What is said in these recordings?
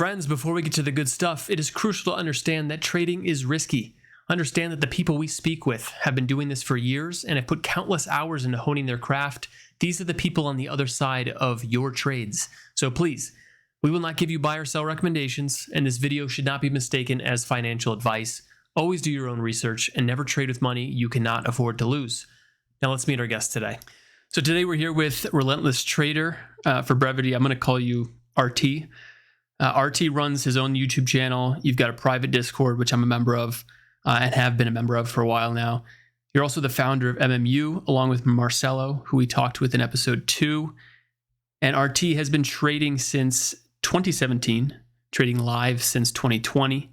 Friends, before we get to the good stuff, it is crucial to understand that trading is risky. Understand that the people we speak with have been doing this for years and have put countless hours into honing their craft. These are the people on the other side of your trades. So please, we will not give you buy or sell recommendations, and this video should not be mistaken as financial advice. Always do your own research and never trade with money you cannot afford to lose. Now let's meet our guest today. So today we're here with Relentless Trader. For brevity, I'm going to call you RT. RT runs his own YouTube channel. You've got a private Discord, which I'm a member of and have been a member of for a while now. You're also the founder of MMU, along with Marcelo, who we talked with in episode 2. And RT has been trading since 2017, trading live since 2020.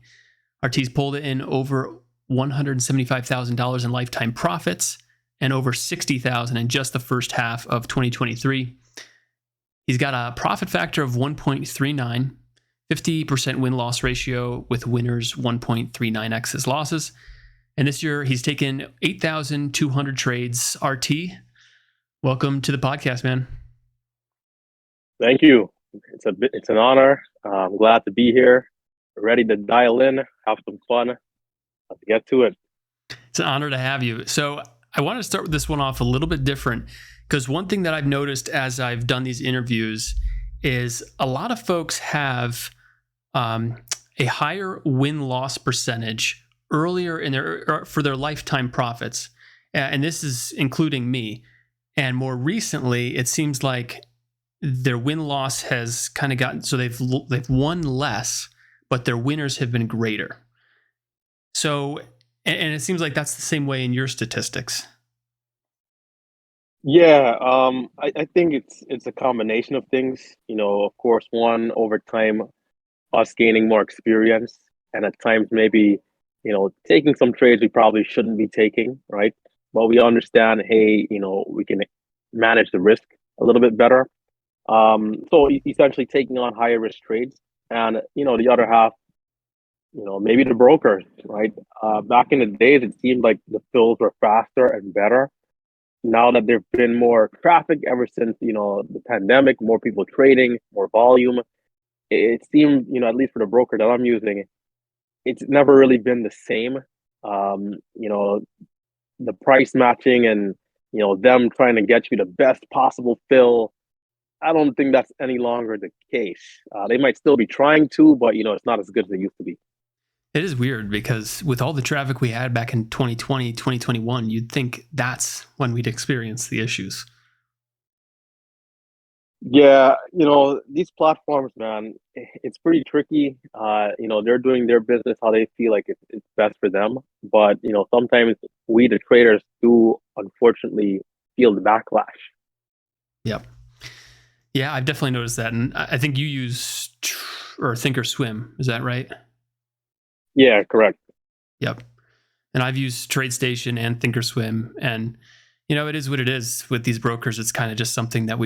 RT's pulled in over $175,000 in lifetime profits and over $60,000 in just the first half of 2023. He's got a profit factor of 1.39, 50% win-loss ratio with winners 1.39x his losses. And this year, he's taken 8,200 trades. RT, welcome to the podcast, man. Thank you. It's an honor. I'm glad to be here. Ready to dial in, have some fun. Let's get to it. It's an honor to have you. So I want to start with this one off a little bit different, because one thing that I've noticed as I've done these interviews is a lot of folks have a higher win-loss percentage earlier in for their lifetime profits, and this is including me. And more recently, it seems like their win-loss has kind of gotten so they've won less, but their winners have been greater. So, and it seems like that's the same way in your statistics. Yeah, I think it's a combination of things. Of course, one, over time, us gaining more experience, and at times maybe, taking some trades we probably shouldn't be taking, right? But we understand, hey, we can manage the risk a little bit better. So essentially taking on higher risk trades, and the other half, maybe the brokers, right? Back in the days, it seemed like the fills were faster and better. Now that there've been more traffic ever since, the pandemic, more people trading, more volume, it seemed, at least for the broker that I'm using, it's never really been the same. The price matching and, them trying to get you the best possible fill, I don't think that's any longer the case. They might still be trying to, but, it's not as good as it used to be. It is weird because with all the traffic we had back in 2020, 2021, you'd think that's when we'd experience the issues. Yeah, these platforms, man, it's pretty tricky. They're doing their business how they feel like it's best for them. But, sometimes we, the traders, do unfortunately feel the backlash. Yep. Yeah, I've definitely noticed that. And I think you use Thinkorswim. Is that right? Yeah, correct. Yep. And I've used TradeStation and Thinkorswim. And, it is what it is with these brokers. It's kind of just something that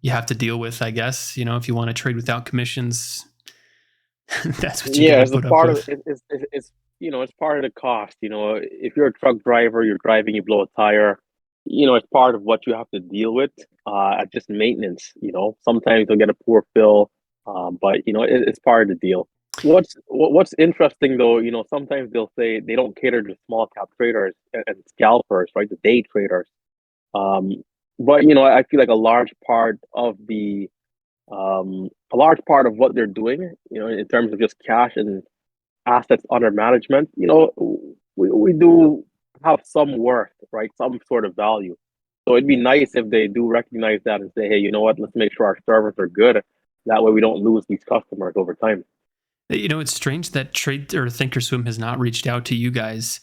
you have to deal with, I guess. If you want to trade without commissions, that's what you got to put up with. It's part of the cost. If you're a truck driver, you're driving, you blow a tire, it's part of what you have to deal with at just maintenance. Sometimes you'll get a poor fill, but it's part of the deal. What's interesting though, sometimes they'll say they don't cater to small cap traders and scalpers, right? The day traders. But I feel like a large part of what they're doing, in terms of just cash and assets under management, we do have some worth, right? Some sort of value. So it'd be nice if they do recognize that and say, hey, you know what? Let's make sure our servers are good. That way we don't lose these customers over time. It's strange that Thinkorswim has not reached out to you guys,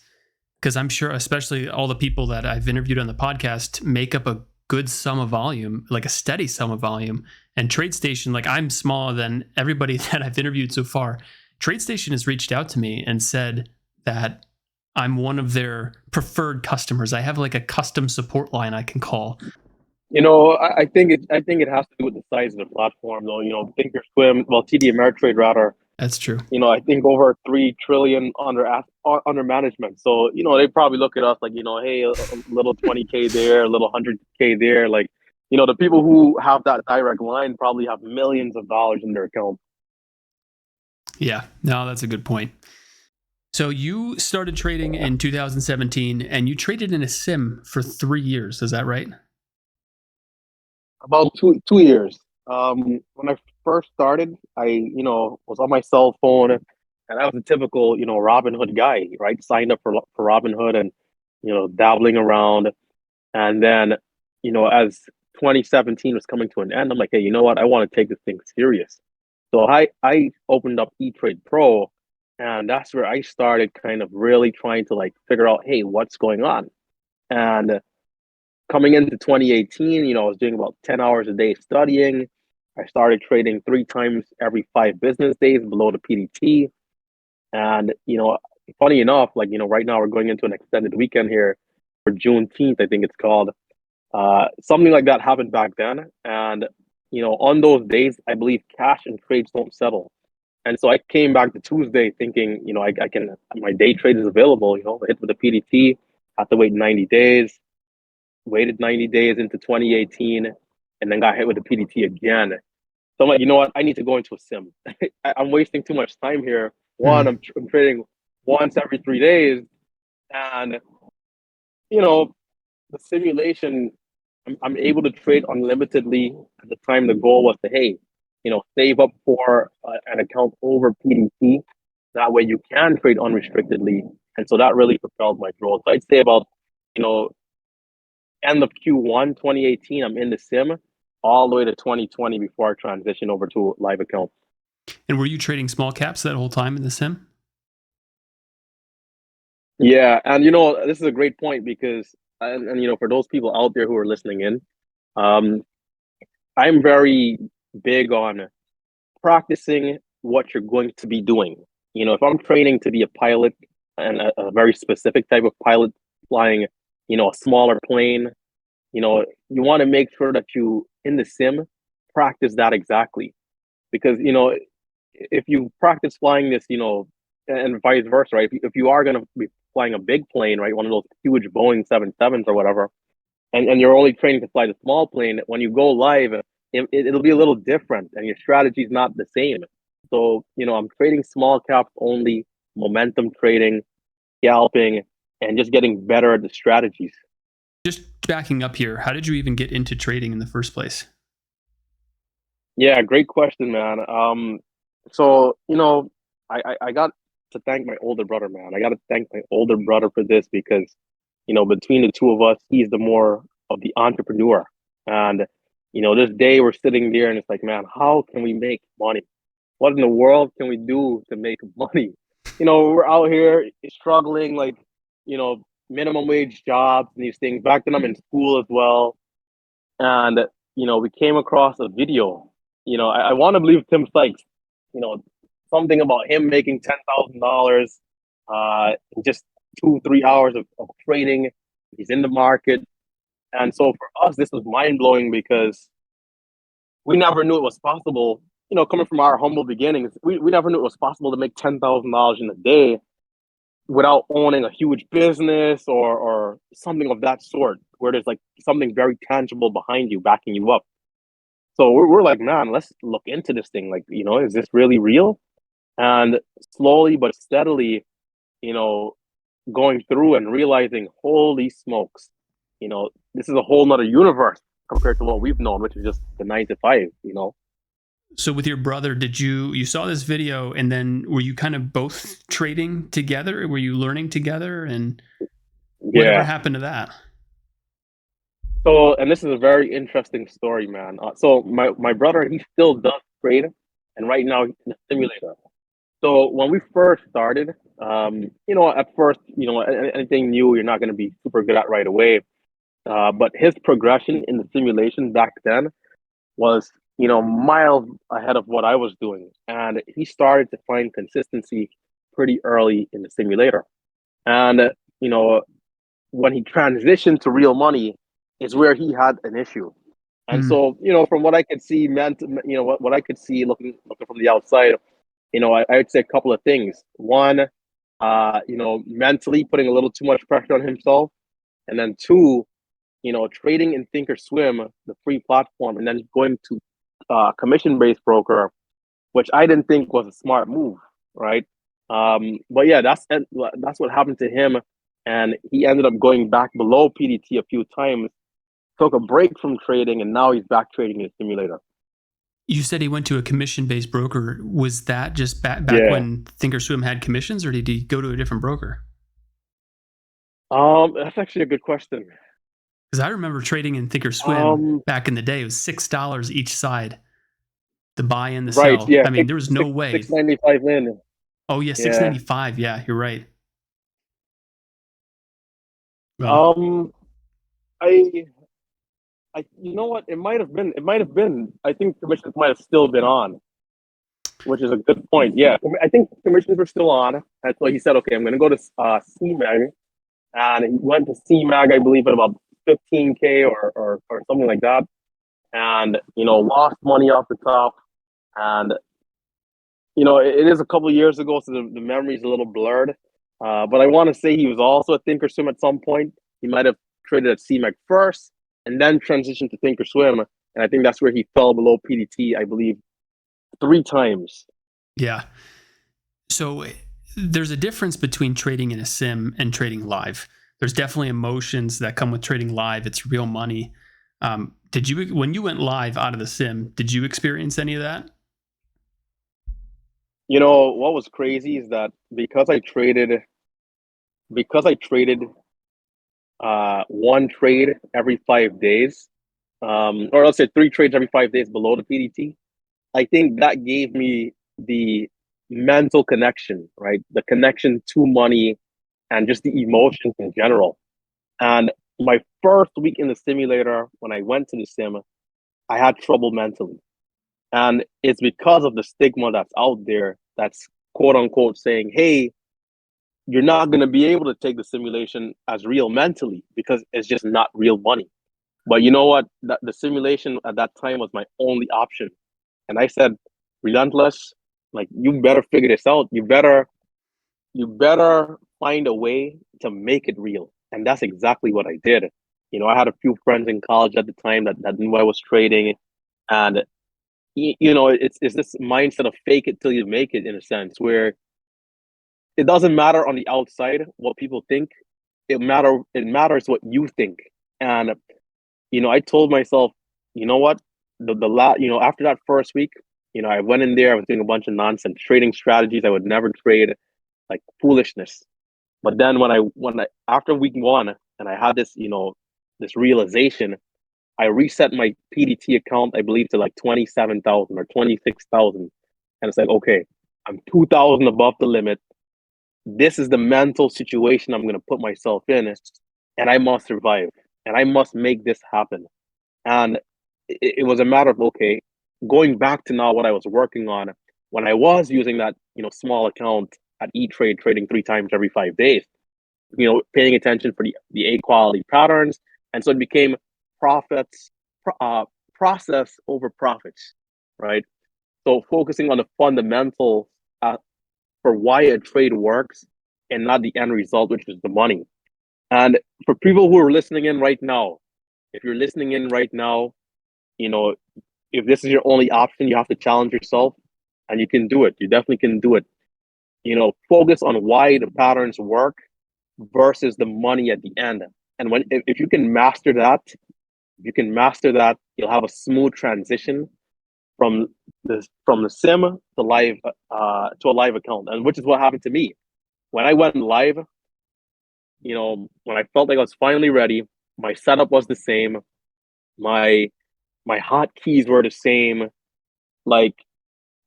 because I'm sure, especially all the people that I've interviewed on the podcast, make up a good sum of volume, like a steady sum of volume. And TradeStation, like I'm smaller than everybody that I've interviewed so far. TradeStation has reached out to me and said that I'm one of their preferred customers. I have like a custom support line I can call. I think it has to do with the size of the platform, though. Thinkorswim, TD Ameritrade rather. That's true. I think over 3 trillion under management. So they probably look at us like, hey, a little 20K there, a little 100K there. Like, the people who have that direct line probably have millions of dollars in their account. Yeah, no, that's a good point. So you started trading in 2017 and you traded in a sim for 3 years. Is that right? About two years. When I first started, I was on my cell phone, and I was a typical Robinhood guy, right? Signed up for Robinhood and dabbling around, and then as 2017 was coming to an end, I'm like, hey, you know what? I want to take this thing serious. So I opened up eTrade Pro, and that's where I started kind of really trying to like figure out, hey, what's going on? And coming into 2018, I was doing about 10 hours a day studying. I started trading 3 times every 5 business days below the PDT. And, funny enough, like, right now we're going into an extended weekend here for Juneteenth, I think it's called. Something like that happened back then. And, on those days, I believe cash and trades don't settle. And so I came back to Tuesday thinking, I can, my day trade is available, hit with the PDT, have to wait 90 days, waited 90 days into 2018, and then got hit with the PDT again. So I'm like, you know what? I need to go into a sim. I'm wasting too much time here. One, Hmm. I'm trading once every 3 days, and you know, the simulation, I'm able to trade unlimitedly. At the time, the goal was to, hey, save up for an account over PDT. That way, you can trade unrestrictedly, and so that really propelled my growth. So I'd say about, you know, end of Q1 2018, I'm in the sim all the way to 2020 before I transition over to a live account. And were you trading small caps that whole time in the sim? Yeah, and this is a great point because and for those people out there who are listening in, um, I'm very big on practicing what you're going to be doing. If I'm training to be a pilot and a very specific type of pilot flying, a smaller plane, you want to make sure that you in the sim practice that exactly because if you practice flying this, and vice versa, right? If you are going to be flying a big plane, right, one of those huge Boeing 77s or whatever, and you're only training to fly the small plane, when you go live, it'll be a little different, and your strategy is not the same. So I'm trading small caps only, momentum trading, scalping, and just getting better at the strategies. Just backing up here, how did you even get into trading in the first place? Yeah, great question, man. So I got to thank my older brother, man. I got to thank my older brother for this because, between the two of us, he's the more of the entrepreneur. And this day we're sitting there, and it's like, man, how can we make money? What in the world can we do to make money? We're out here struggling, like, minimum wage jobs and these things. Back then, I'm in school as well, and we came across a video. I want to believe Tim Sykes. You know, something about him making $10,000 in just 2 3 hours of trading. He's in the market, and so for us, this was mind blowing because we never knew it was possible. Coming from our humble beginnings, we never knew it was possible to make $10,000 in a day without owning a huge business or something of that sort, where there's like something very tangible behind you, backing you up. So we're like, man, let's look into this thing. Like, is this really real? And slowly but steadily, you know, going through and realizing, holy smokes, this is a whole nother universe compared to what we've known, which is just the 9 to 5. So with your brother, did you saw this video and then were you kind of both trading together? Were you learning together and whatever Yeah. happened to that? So, and this is a very interesting story, man. So my brother, he still does trade, and right now he's in a simulator. So when we first started, at first, anything new, you're not going to be super good at right away. But his progression in the simulation back then was, miles ahead of what I was doing, and he started to find consistency pretty early in the simulator. And when he transitioned to real money, is where he had an issue. And Hmm. so, from what I could see, what I could see looking from the outside, I would say a couple of things. One, mentally putting a little too much pressure on himself, and then two, trading in Thinkorswim, the free platform, and then going to commission-based broker, which I didn't think was a smart move. right? But yeah, that's what happened to him, and he ended up going back below PDT a few times. Took a break from trading, and now he's back trading in a simulator. You said he went to a commission-based broker. Was that just back Yeah. when Thinkorswim had commissions, or did he go to a different broker? That's actually a good question. Because I remember trading in Thinkorswim Um, back in the day. It was $6 each side, the buy and the right, sell. yeah, I mean, there was no way. 695 in. Oh yeah, Yeah. 695. Yeah, you're right. Well, Um, I, you know what? It might have been. I think commissions might have still been on, which is a good point. Yeah, I think commissions were still on. That's why he said, okay, I'm going to go to CMAG, and he went to CMAG, I believe, at about 15K or something like that, and lost money off the top, and it is a couple of years ago, so the memory is a little blurred. But I want to say he was also at Thinkorswim at some point. He might have traded at CMAC first and then transitioned to Thinkorswim. And I think that's where he fell below PDT, I believe, 3 times. yeah. So there's a difference between trading in a sim and trading live. There's definitely emotions that come with trading live. It's real money. When you went live out of the sim, did you experience any of that? What was crazy is that because I traded one trade every 5 days, or let's say 3 trades every 5 days below the PDT. I think that gave me the mental connection, right? The connection to money and just the emotions in general. And my first week in the simulator, when I went to the sim, I had trouble mentally. And it's because of the stigma that's out there that's quote unquote saying, hey, you're not going to be able to take the simulation as real mentally because it's just not real money. But you know what? The simulation at that time was my only option. And I said, Relentless, like you better figure this out. You better find a way to make it real. And that's exactly what I did. I had a few friends in college at the time that knew I was trading. And it's this mindset of fake it till you make it in a sense where it doesn't matter on the outside what people think. It matters what you think. And I told myself, you know what? After that first week, I went in there, I was doing a bunch of nonsense, trading strategies I would never trade, like foolishness. But then when I after week one and I had this realization, I reset my PDT account, I believe, to like 27,000 or 26,000. And it's like, okay, I'm 2,000 above the limit. This is the mental situation I'm gonna put myself in, and I must survive. And I must make this happen. And it was a matter of, okay, going back to now what I was working on when I was using that, small account at E-Trade, trading 3 times every 5 days, paying attention for the A quality patterns. And so it became profits, process over profits, right? So focusing on the fundamentals for why a trade works and not the end result, which is the money. And for people who are listening in right now, if you're listening in right now, you know, if this is your only option, you have to challenge yourself and you can do it. You definitely can do it. Focus on why the patterns work versus the money at the end. And if you can master that, you'll have a smooth transition from the sim to live to a live account, and which is what happened to me when I went live. When I felt like I was finally ready, my setup was the same, my hotkeys were the same. Like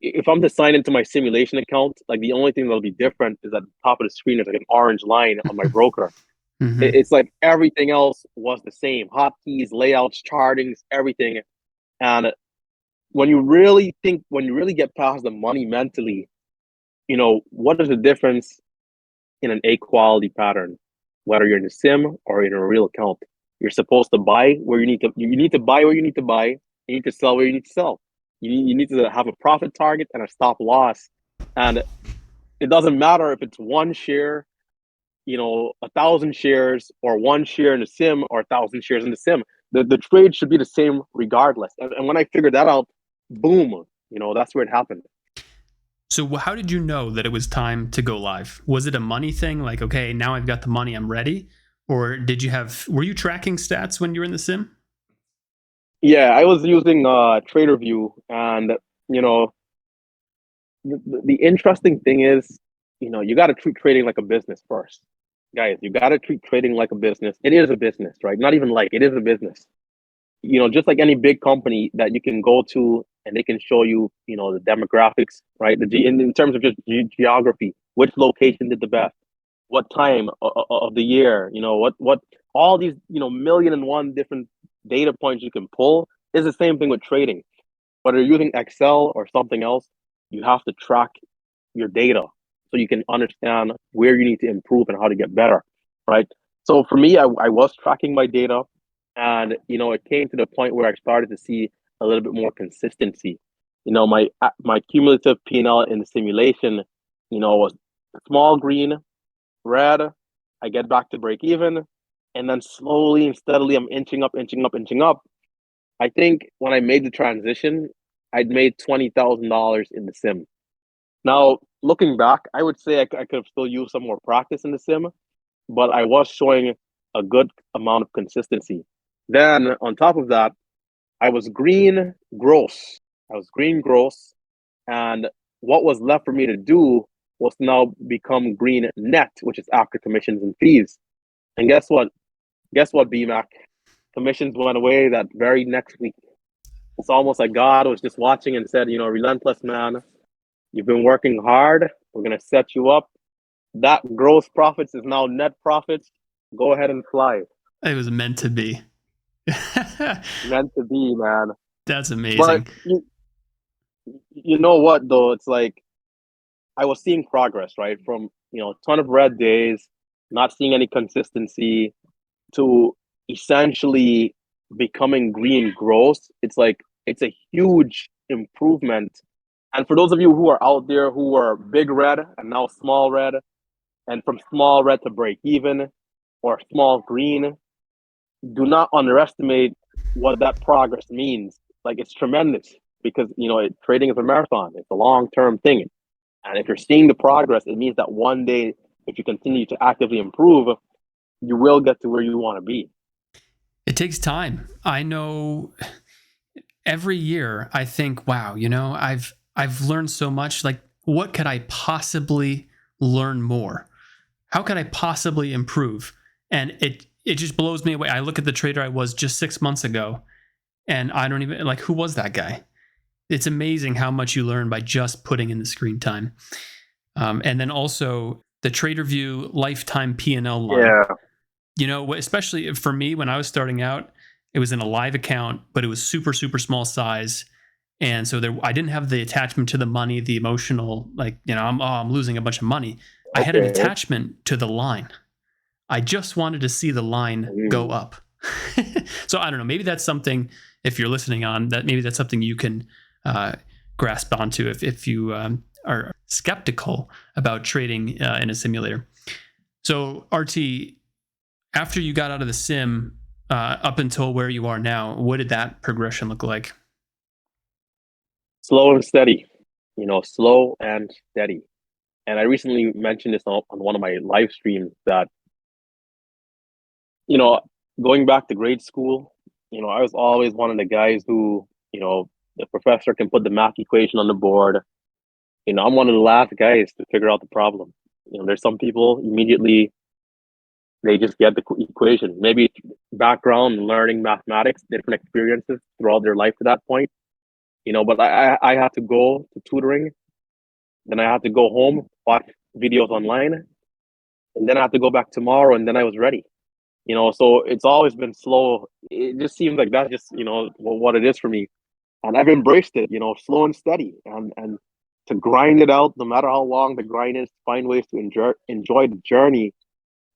if I'm to sign into my simulation account, like the only thing that'll be different is at the top of the screen is like an orange line on my broker. Mm-hmm. It's like everything else was the same: hotkeys, layouts, chartings, everything. And when you really get past the money mentally, what is the difference in an A quality pattern, whether you're in a sim or in a real account? You're supposed to buy where you need to buy where you need to buy. You need to sell where you need to sell. You need to have a profit target and a stop loss. And it doesn't matter if it's one share, 1,000 shares, or one share in the sim, or 1,000 shares in the sim. The trade should be the same regardless. And when I figured that out, boom, that's where it happened. So how did you know that it was time to go live? Was it a money thing? Like, okay, now I've got the money, I'm ready? Or were you tracking stats when you were in the sim? Yeah, I was using TraderView, and you know, the interesting thing is, you got to treat trading like a business first, guys. You got to treat trading like a business. It is a business, right? Not even like it is a business. Just like any big company that you can go to and they can show you, the demographics, right? In terms of just geography, which location did the best, what time of the year, what all these, million and one different data points you can pull is the same thing with trading. Whether you're using Excel or something else, you have to track your data so you can understand where you need to improve and how to get better, right? So for me, I was tracking my data, and it came to the point where I started to see a little bit more consistency. My cumulative P&L in the simulation, was small green, red. I get back to break even, and then slowly and steadily I'm inching up, inching up, inching up. I think when I made the transition, I'd made $20,000 in the sim. Now, looking back, I would say I could have still used some more practice in the sim, but I was showing a good amount of consistency. Then, on top of that, I was green gross. I was green gross. And what was left for me to do was now become green net, which is after commissions and fees. And guess what? Guess what, BMAC? Commissions went away that very next week. It's almost like God was just watching and said, Relentless, man, you've been working hard. We're going to set you up. That gross profits is now net profits. Go ahead and fly. It was meant to be. Meant to be, man. That's But amazing. you know what, though? It's like I was seeing progress, right? From, a ton of red days, not seeing any consistency, to essentially becoming green gross. It's like it's a huge improvement. And for those of you who are out there who are big red and now small red, and from small red to break even or small green, do not underestimate what that progress means. Like, it's tremendous because trading is a marathon. It's a long-term thing. And if you're seeing the progress, it means that one day, if you continue to actively improve, you will get to where you want to be. It takes time. I know every year I think, wow, I've learned so much. Like, what could I possibly learn more? How could I possibly improve? And it just blows me away. I look at the trader I was just 6 months ago, and I don't even like, who was that guy? It's amazing how much you learn by just putting in the screen time. And then also the TraderView lifetime P&L line. Yeah. Especially for me, when I was starting out, it was in a live account, but it was super, super small size. And so I didn't have the attachment to the money, the emotional, like, I'm losing a bunch of money. I had an Okay. attachment to the line. I just wanted to see the line go up. So I don't know, maybe that's something, if you're listening on, that maybe that's something you can grasp onto if you are skeptical about trading in a simulator. So RT, after you got out of the sim, up until where you are now, what did that progression look like? Slow and steady. Slow and steady. And I recently mentioned this on one of my live streams that, going back to grade school, I was always one of the guys who, the professor can put the math equation on the board. I'm one of the last guys to figure out the problem. There's some people immediately, they just get the equation. Maybe background, learning mathematics, different experiences throughout their life to that point. But I had to go to tutoring, then I had to go home, watch videos online, and then I had to go back tomorrow, and then I was ready. So it's always been slow. It just seems like that's just, what it is for me. And I've embraced it, slow and steady, and to grind it out, no matter how long the grind is, find ways to enjoy the journey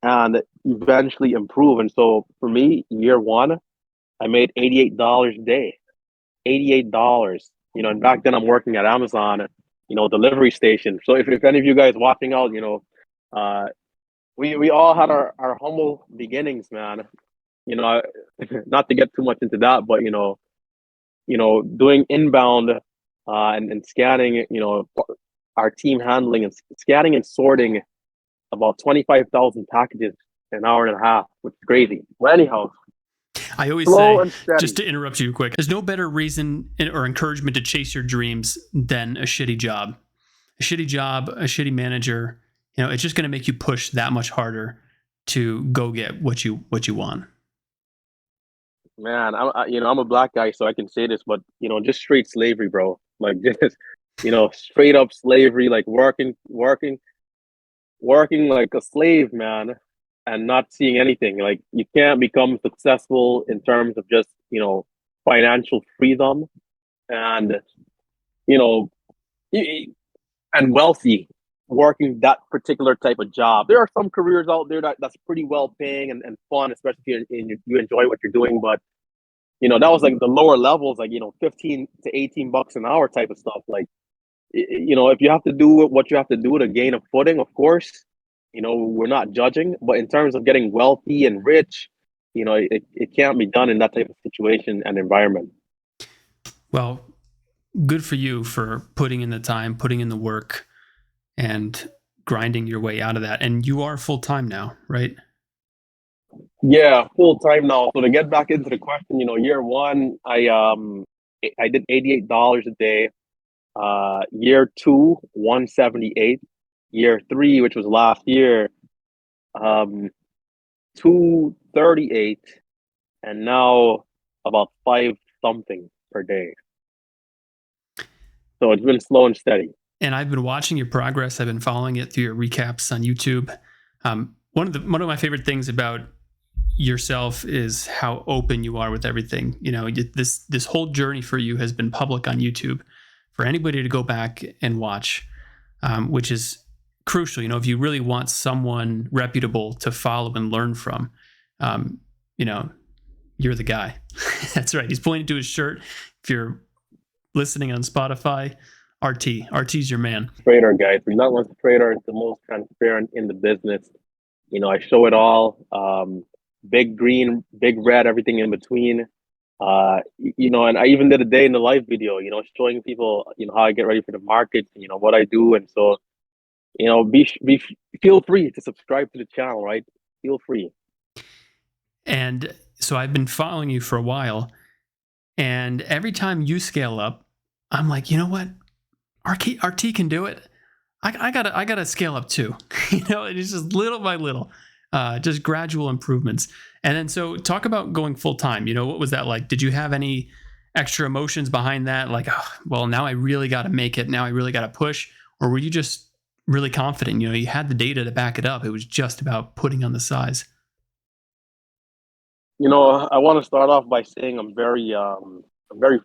and eventually improve. And so for me, year one, I made $88 a day. $88. And back then I'm working at Amazon, delivery station. So if any of you guys watching out, uh, we all had our humble beginnings, man. Not to get too much into that, but doing inbound and scanning, our team handling and scanning and sorting about 25,000 packages in an hour and a half, which is crazy. Well, anyhow, I always slow say, and steady. just to interrupt you quick, there's no better reason or encouragement to chase your dreams than a shitty job. A shitty job, a shitty manager, it's just going to make you push that much harder to go get what you want. Man, I'm a black guy, so I can say this, but just straight slavery, bro. Like just straight up slavery, like working like a slave, man, and not seeing anything. Like you can't become successful in terms of just financial freedom and you know and wealthy working that particular type of job. There are some careers out there that's pretty well paying and fun, especially if you enjoy what you're doing. But that was like the lower levels, like 15 to 18 bucks an hour type of stuff. Like if you have to do what you have to do to gain a footing, of course, we're not judging. But in terms of getting wealthy and rich, it can't be done in that type of situation and environment. Well, good for you for putting in the time, putting in the work, and grinding your way out of that. And you are full time now, right? Yeah, full time now. So to get back into the question, year one, I did $88 a day. Year two, 178. Year three, which was last year, 238, and now about 5 something per day. So it's been slow and steady. And I've been watching your progress. I've been following it through your recaps on YouTube. One of my favorite things about yourself is how open you are with everything. This whole journey for you has been public on YouTube for anybody to go back and watch, which is crucial. If you really want someone reputable to follow and learn from, you're the guy. That's right. He's pointing to his shirt. If you're listening on Spotify, RT's your man. Trader, guys. Relentless Trader is the most transparent in the business. I show it all. Big green, big red, everything in between. And I even did a day in the live video, showing people, how I get ready for the market, what I do. And so, feel free to subscribe to the channel, right? Feel free. And so I've been following you for a while, and every time you scale up, I'm like, you know what? RT can do it. I gotta scale up too. It's just little by little, just gradual improvements. And then so talk about going full time. What was that like? Did you have any extra emotions behind that? Like, oh, well, now I really got to make it. Now I really got to push. Or were you just really confident? You had the data to back it up. It was just about putting on the size. I want to start off by saying I'm very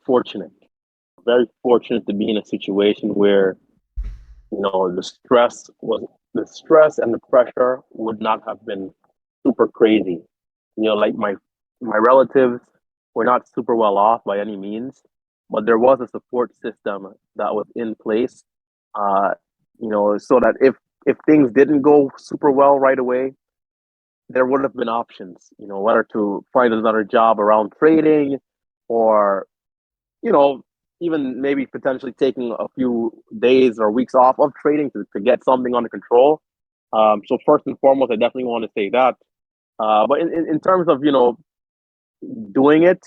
fortunate. Very fortunate to be in a situation where the stress and the pressure would not have been super crazy. Like my relatives were not super well off by any means, but there was a support system that was in place. So that if things didn't go super well right away, there would have been options. Whether to find another job around trading, or even maybe potentially taking a few days or weeks off of trading to get something under control. So first and foremost, I definitely want to say that. But in terms of, doing it,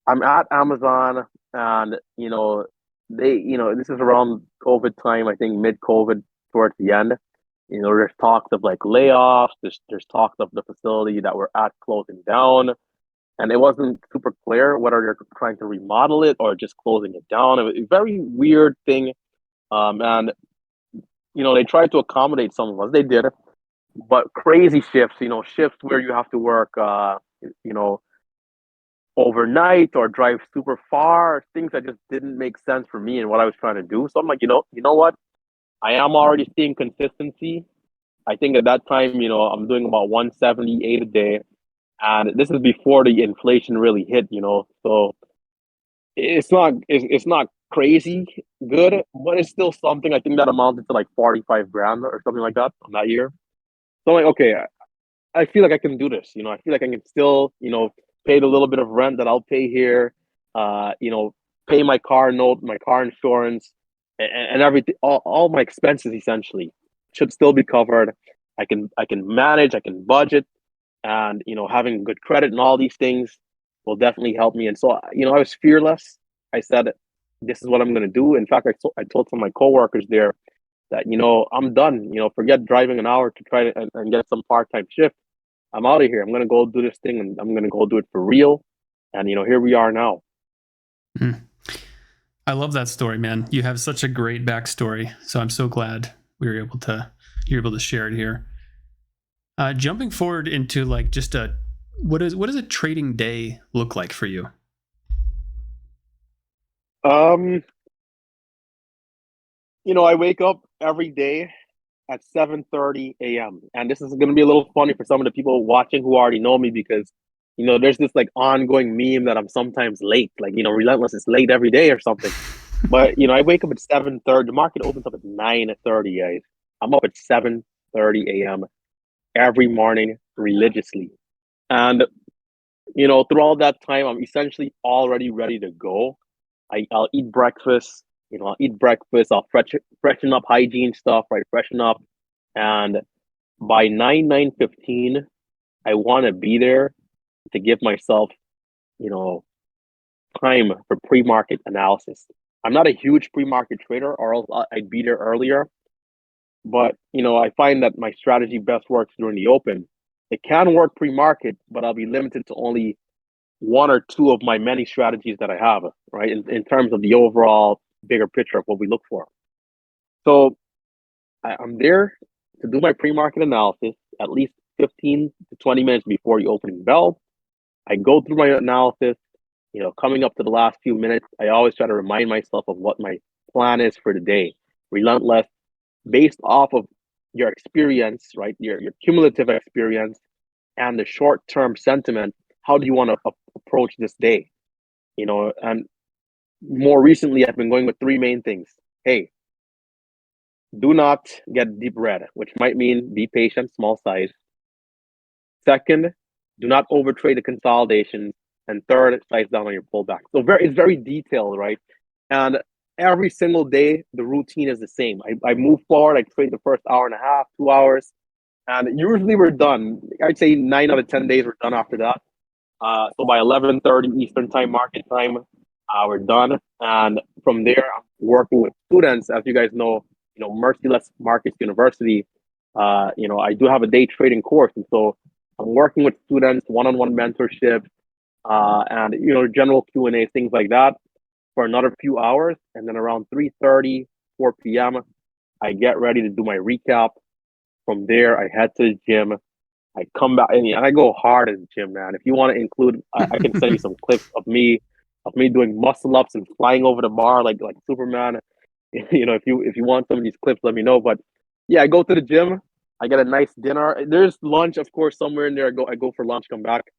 I'm at Amazon, and, this is around COVID time, I think mid-COVID towards the end. There's talks of like layoffs, there's talks of the facility that we're at closing down. And it wasn't super clear whether they're trying to remodel it or just closing it down. It was a very weird thing. And, they tried to accommodate some of us. They did. But crazy shifts, shifts where you have to work, overnight or drive super far, things that just didn't make sense for me and what I was trying to do. So I'm like, you know what? I am already seeing consistency. I think at that time, I'm doing about 178 a day. And this is before the inflation really hit, so it's not crazy good, but it's still something. I think that amounted to like 45 grand or something like that on that year. So I'm like, okay, I feel like I can do this. I feel like I can still, pay the little bit of rent that I'll pay here, pay my car note, my car insurance, and everything, all my expenses essentially should still be covered. I can manage, I can budget, and having good credit and all these things will definitely help me. And so I was fearless. I said, this is what I'm going to do. In fact, I told some of my coworkers there that I'm done. Forget driving an hour to try to and get some part-time shift. I'm out of here. I'm going to go do this thing, and I'm going to go do it for real. And here we are now. Mm. I love that story, man. You have such a great backstory. So I'm so glad you're able to share it here. Jumping forward into like just what does a trading day look like for you? I wake up every day at 7:30 a.m. And this is going to be a little funny for some of the people watching who already know me, because there's this like ongoing meme that I'm sometimes late, like Relentless is late every day or something. But I wake up at 7:30. The market opens up at 9:30, guys. I'm up at 7:30 a.m. every morning religiously. And through all that time, I'm essentially already ready to go. I'll eat breakfast. I'll eat breakfast. I'll freshen up, hygiene stuff, right? Freshen up, and by 9:15, I want to be there to give myself, you know, time for pre-market analysis. I'm not a huge pre-market trader, or else I'd be there earlier. But I find that my strategy best works during the open. It can work pre-market, but I'll be limited to only one or two of my many strategies that I have, right? In terms of the overall bigger picture of what we look for. So I'm there to do my pre-market analysis at least 15 to 20 minutes before the opening bell. I go through my analysis, coming up to the last few minutes, I always try to remind myself of what my plan is for the day. Relentless, based off of your experience, right? Your cumulative experience and the short-term sentiment. How do you want to approach this day? And more recently, I've been going with three main things. Hey, do not get deep red, which might mean be patient, small size. Second, do not overtrade the consolidation. And third, size down on your pullback. So it's very detailed, right? And every single day, the routine is the same. I move forward, I trade the first hour and a half, 2 hours, and usually we're done. I'd say 9 out of 10 days we're done after that. So by 11:30 Eastern time, market time, we're done. And from there, I'm working with students. As you guys know, Merciless Markets University, I do have a day trading course. And so I'm working with students, one-on-one mentorship, and, general Q&A, things like that for another few hours. And then around 3:30, 4 p.m., I get ready to do my recap. From there, I head to the gym. I come back and I go hard in the gym, man. If you want to include, I can send you some clips of me doing muscle ups and flying over the bar like Superman. If you want some of these clips, let me know. But yeah, I go to the gym. I get a nice dinner. There's lunch, of course, somewhere in there. I go for lunch, come back.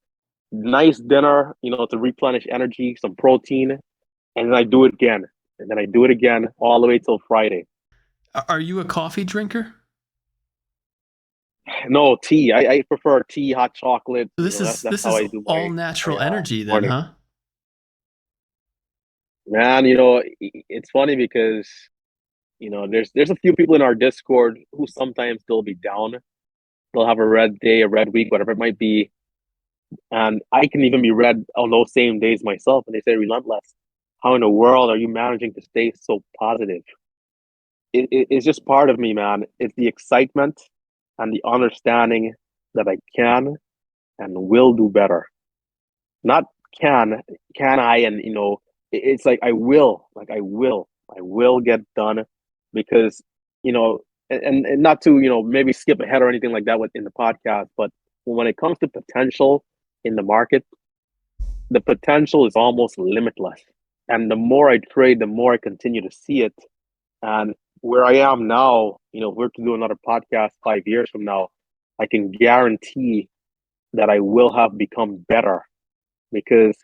Nice dinner, to replenish energy, some protein, and then I do it again, and then I do it again all the way till Friday. Are you a coffee drinker? No, tea. I prefer tea, hot chocolate. So this That's is how I do all my natural energy then, morning. huh? Man, it's funny because there's a few people in our Discord who sometimes they'll be down. They'll have a red day, a red week, whatever it might be, and I can even be red on those same days myself. And they say, "Relentless, how in the world are you managing to stay so positive?" It's just part of me, man. It's the excitement and the understanding that I can and will do better. Not can I, and it's like I will get done, because and not to maybe skip ahead or anything like that in the podcast, but when it comes to potential in the market, the potential is almost limitless. And the more I trade, the more I continue to see it. And where I am now, if we're to do another podcast 5 years from now, I can guarantee that I will have become better, because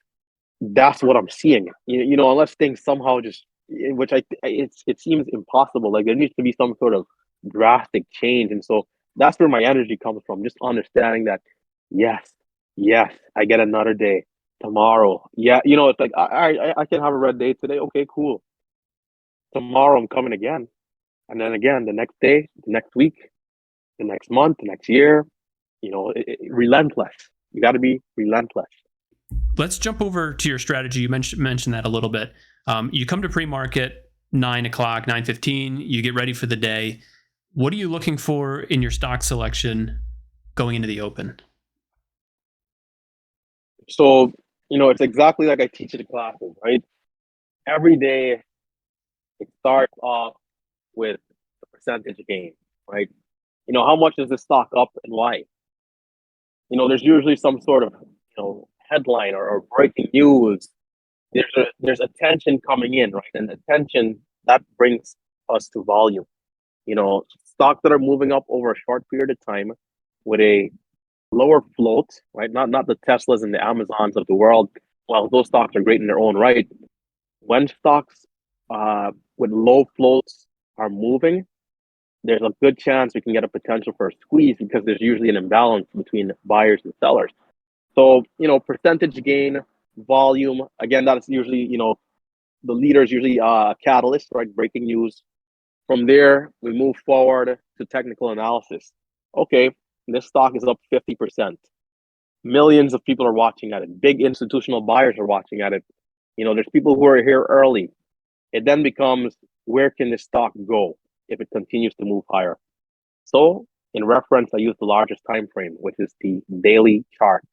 that's what I'm seeing. Unless things somehow just, which it seems impossible. Like there needs to be some sort of drastic change, and so that's where my energy comes from. Just understanding that, yes, yes, I get another day tomorrow. Yeah, it's like I can have a red day today. Okay, cool. tomorrow I'm coming again. And then again, the next day, the next week, the next month, the next year, relentless. You got to be relentless. Let's jump over to your strategy. You mentioned that a little bit. You come to pre-market 9 o'clock, 9:15. You get ready for the day. What are you looking for in your stock selection going into the open? So, it's exactly like I teach in the classes, right? Every day it starts off with the percentage gain, right? How much is the stock up and why? There's usually some sort of, headline or breaking news. There's attention coming in, right? And attention that brings us to volume. Stocks that are moving up over a short period of time with a lower float, right? Not the Teslas and the Amazons of the world. Well, those stocks are great in their own right. When stocks with low floats are moving, there's a good chance we can get a potential for a squeeze because there's usually an imbalance between buyers and sellers. So, percentage gain, volume, again, that's usually, the leader is usually a catalyst, right? Breaking news. From there, we move forward to technical analysis. Okay, this stock is up 50%. Millions of people are watching at it. Big institutional buyers are watching at it. There's people who are here early. It then becomes, where can this stock go if it continues to move higher? So, in reference, I use the largest time frame, which is the daily chart.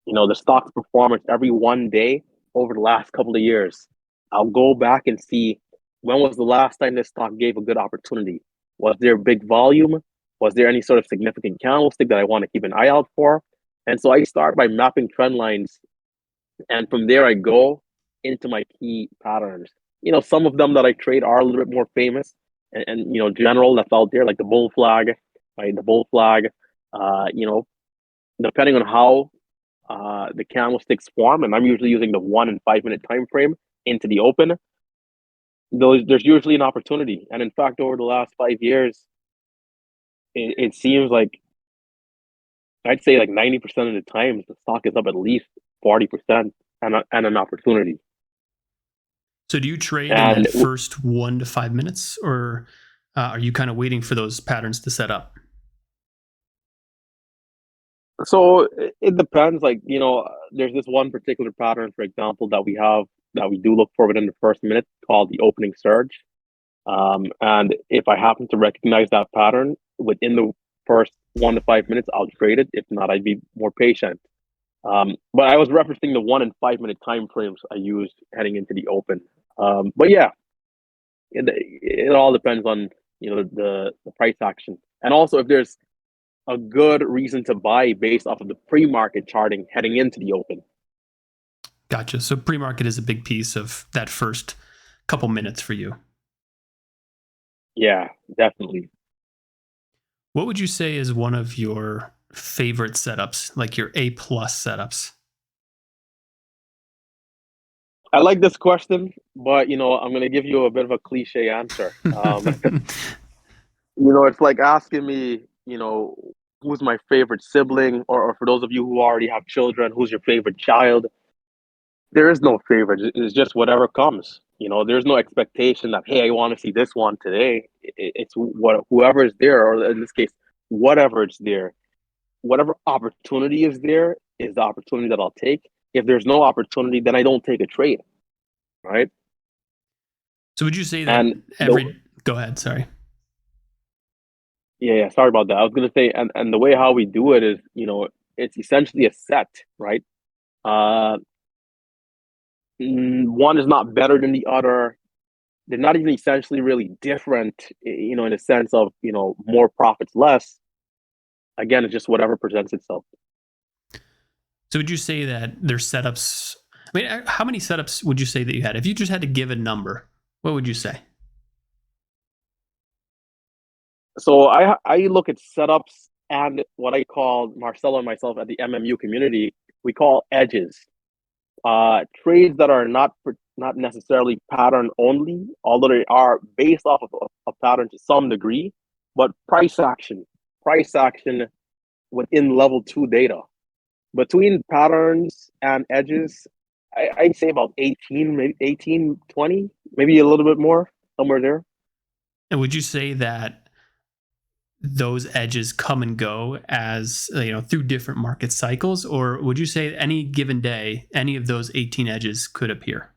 The stock's performance every one day over the last couple of years. I'll go back and see, when was the last time this stock gave a good opportunity? Was there big volume? Was there any sort of significant candlestick that I want to keep an eye out for? And so I start by mapping trend lines. And from there, I go into my key patterns. Some of them that I trade are a little bit more famous and general that's out there, like the bull flag, right? The bull flag, depending on how the candlesticks form, and I'm usually using the 1 and 5 minute time frame into the open, there's usually an opportunity. And in fact, over the last 5 years, it seems like, I'd say like 90% of the time the stock is up at least 40% and an opportunity. So do you trade in that first 1 to 5 minutes, or are you kind of waiting for those patterns to set up? So it depends. Like, there's this one particular pattern, for example, that we do look for within the first minute, called the opening surge. And if I happen to recognize that pattern within the first 1 to 5 minutes, I'll trade it. If not, I'd be more patient. But I was referencing the 1 and 5 minute time frames I used heading into the open. But yeah, it all depends on the price action, and also if there's a good reason to buy based off of the pre-market charting heading into the open. Gotcha. So pre-market is a big piece of that first couple minutes for you. Yeah, definitely. What would you say is one of your favorite setups, like your A+ setups? I like this question, but I'm going to give you a bit of a cliche answer. It's like asking me, who's my favorite sibling, or for those of you who already have children, who's your favorite child? There is no favorite. It's just whatever comes. There's no expectation that, hey, I want to see this one today. It's whoever is there, or in this case, whatever it's there. Whatever opportunity is there is the opportunity that I'll take. If there's no opportunity, then I don't take a trade. Right. So would you say that go ahead, sorry. Yeah, sorry about that. I was gonna say, and the way how we do it is, it's essentially a set, right? One is not better than the other. They're not even essentially really different, in a sense of, more profits, less. Again, it's just whatever presents itself. So would you say that there's setups? I mean, how many setups would you say that you had? If you just had to give a number, what would you say? So I look at setups and what I call, Marcelo and myself at the MMU community, we call edges. Trades that are not necessarily pattern only, although they are based off of a pattern to some degree, but price action within level 2 data. Between patterns and edges, I'd say about 18, maybe 18, 20, maybe a little bit more, somewhere there. And would you say that those edges come and go as through different market cycles, or would you say any given day any of those 18 edges could appear?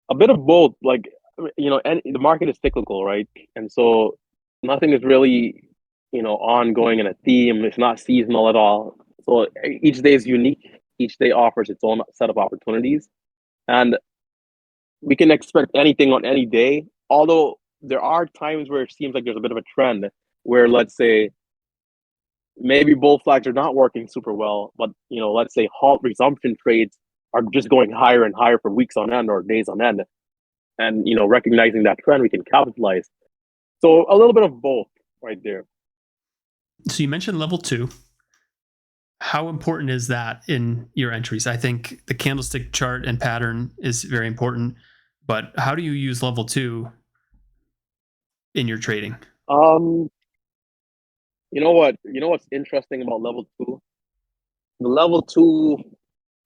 A bit of both. Like, and the market is cyclical, right? And so nothing is really, ongoing in a theme. It's not seasonal at all. So each day is unique. Each day offers its own set of opportunities. And we can expect anything on any day. Although there are times where it seems like there's a bit of a trend where, let's say, maybe bull flags are not working super well, but let's say halt resumption trades are just going higher and higher for weeks on end or days on end. And recognizing that trend, we can capitalize. So a little bit of both right there. So you mentioned level two. How important is that in your entries? I think the candlestick chart and pattern is very important, but how do you use level two in your trading? Um, you know what? You know what's interesting about level two? The level two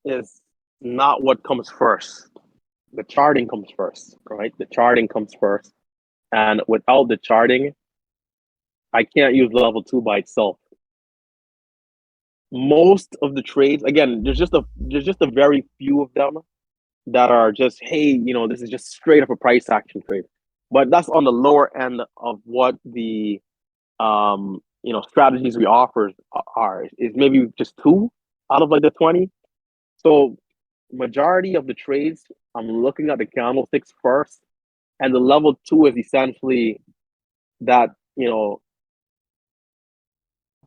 is not what comes first. The charting comes first, right? The charting comes first. And without the charting, I can't use level two by itself. Most of the trades, again, there's just a very few of them that are just, hey, this is just straight up a price action trade. But that's on the lower end of what the strategies we offer are. Is maybe just two out of like the 20. So majority of the trades, I'm looking at the candlesticks first, and the level two is essentially that,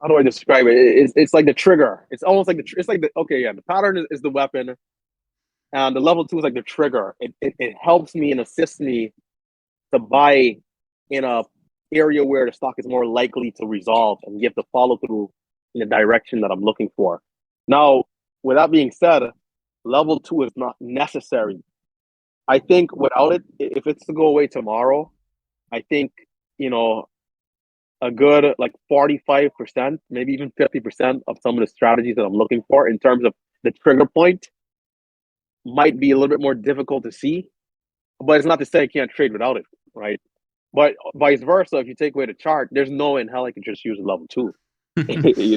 how do I describe it? It's like the trigger. It's almost like the pattern is the weapon, and the level two is like the trigger. It helps me and assists me to buy in a area where the stock is more likely to resolve and give the follow through in the direction that I'm looking for. Now, with that being said, level two is not necessary. I think without it, if it's to go away tomorrow, I think, a good like 45%, maybe even 50% of some of the strategies that I'm looking for in terms of the trigger point might be a little bit more difficult to see. But it's not to say I can't trade without it, right? But vice versa, if you take away the chart, there's no way in hell I can just use a level two. It's